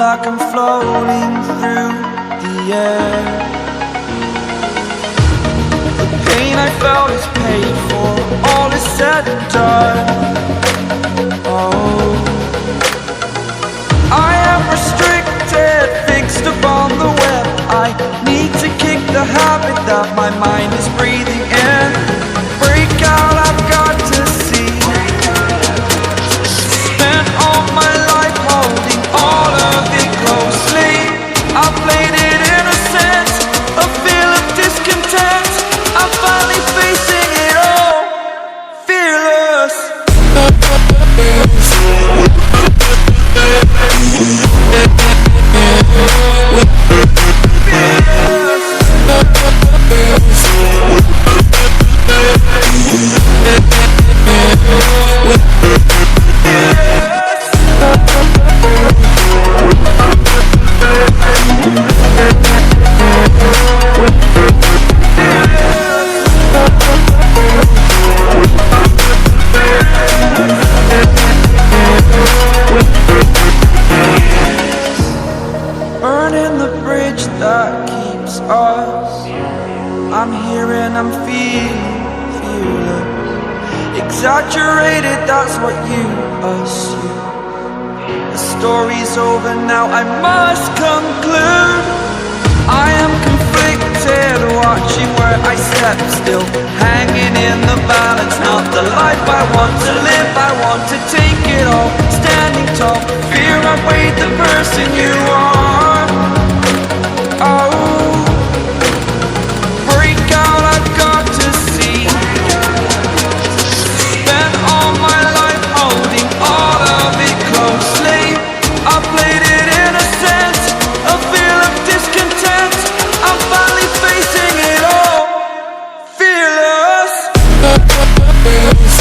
like I'm floating through the air. The pain I felt is paid for, all is said and done. Oh, I am restricted, fixed upon the web. I need to kick the habit that my mind is breathing in. Break out, I've got to see. Spent all my life holding all of it closely. I played it innocent, a feel of discontent. I'm finally facing it all, fearless. Burning the bridge that keeps us. I'm here and I'm feeling fearless. Exaggerated, that's what you assume. The story's over now, I must conclude. I am conflicted, watching where I step still, hanging in the balance. Not the life I want to live, I want to take it all. Standing tall, fear I've weighed the person you are. Oh, break out, I've got to see. Spent all my life holding all of it closely. I played it innocent, a feel of discontent. I'm finally facing it all, fearless. Fearless.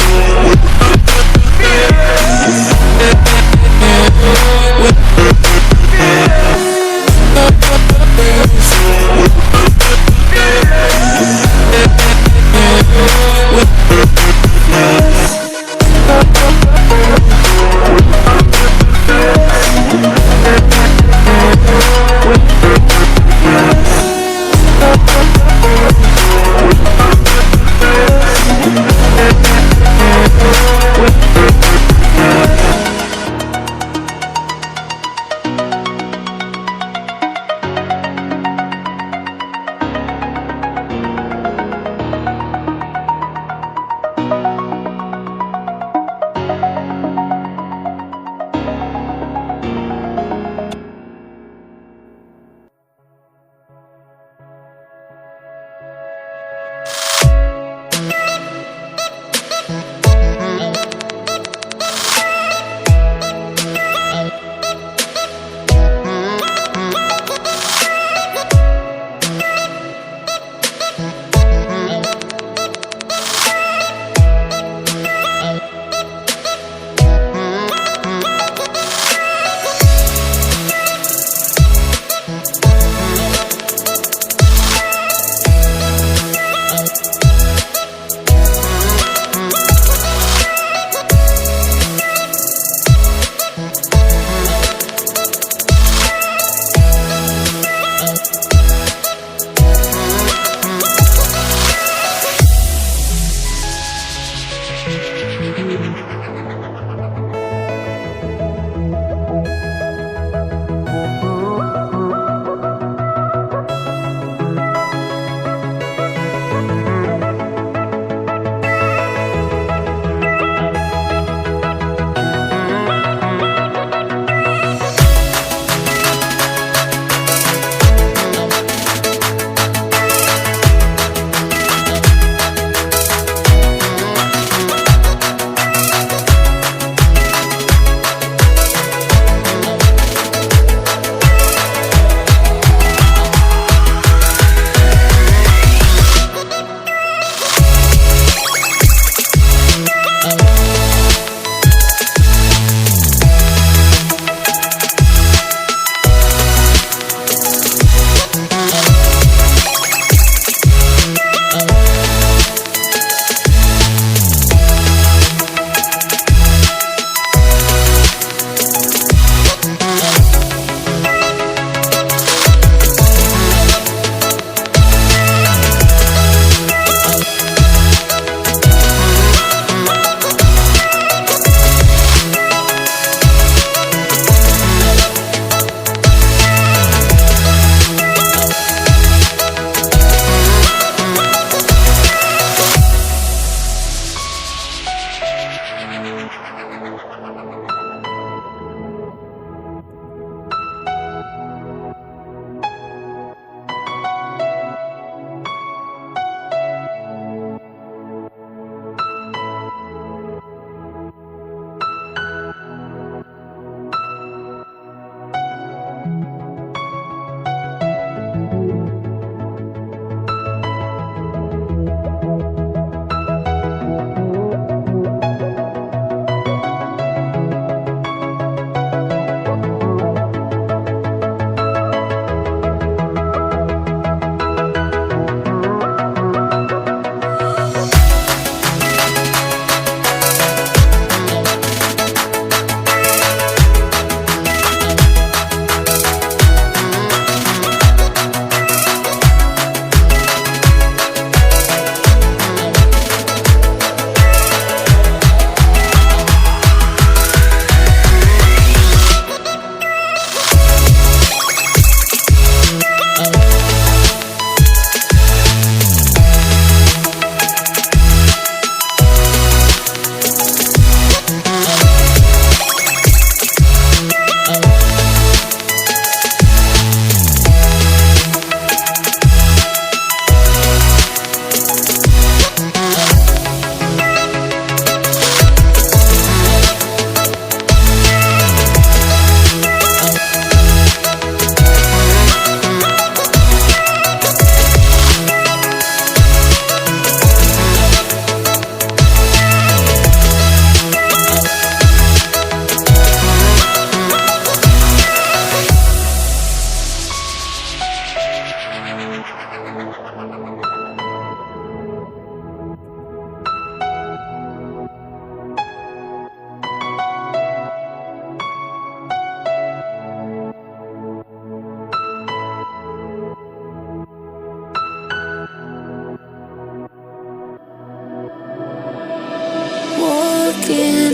Walking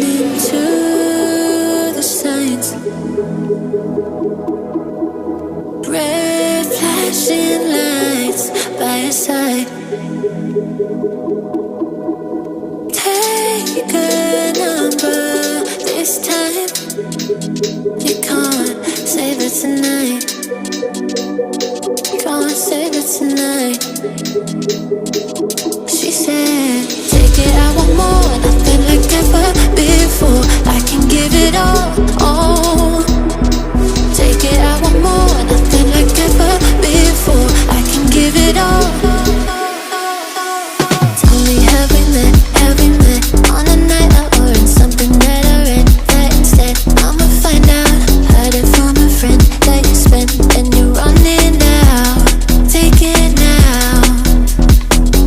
into the signs, red flashing lights by your side. Take a number this time. You can't save it tonight. Can't save it tonight. She said, take it, I want more, nothing like ever before. I can give it all. Take it, I want more, nothing like ever before. I can give it all. Tell me, have we met on a night out or in something that I read? That instead, I'ma find out. Heard it from a friend that you spent and you're running out. Take it now.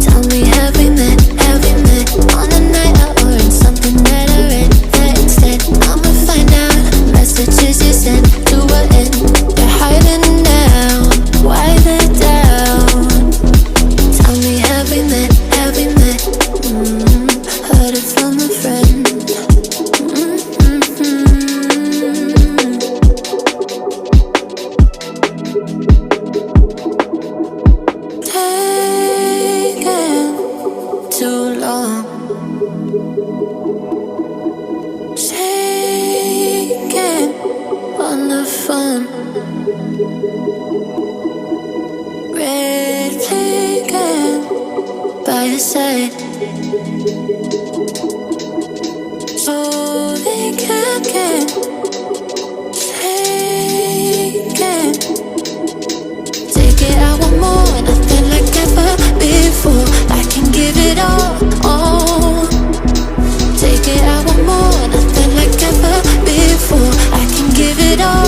Tell me, have we met on a night out or in something that I read? That instead, I'ma find out. Messages you sent to an end. You're hiding now. Why the doubt? Tell me, have we met? Heard it from a friend. Taking too long. Shaking on the phone. Red flagging by your side. So they can't get shaken. Take it, I want more, nothing like ever before. I can give it all. Take it, I want more, nothing like ever before. I can give it all.